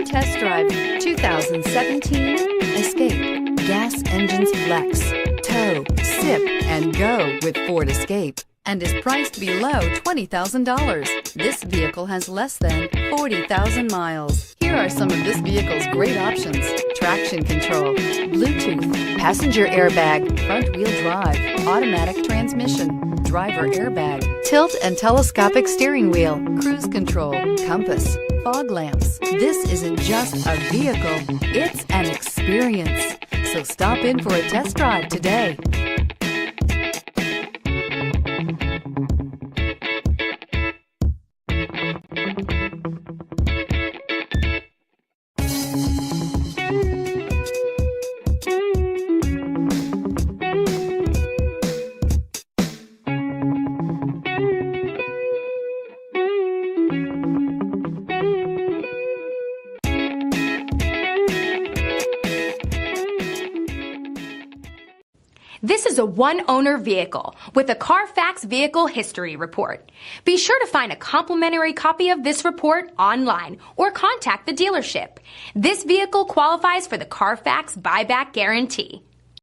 Come test drive 2017 Escape. Gas engines flex, tow, sip, and go with Ford Escape, and is priced below $20,000. This vehicle has less than 40,000 miles. Here are some of this vehicle's great options: traction control, Bluetooth, passenger airbag, front-wheel drive, automatic transmission, driver airbag, tilt and telescopic steering wheel, cruise control, compass, fog lamps. This isn't just a vehicle, it's an experience. So stop in for a test drive today. This is a one-owner vehicle with a Carfax Vehicle History Report. Be sure to find a complimentary copy of this report online or contact the dealership. This vehicle qualifies for the Carfax Buyback Guarantee.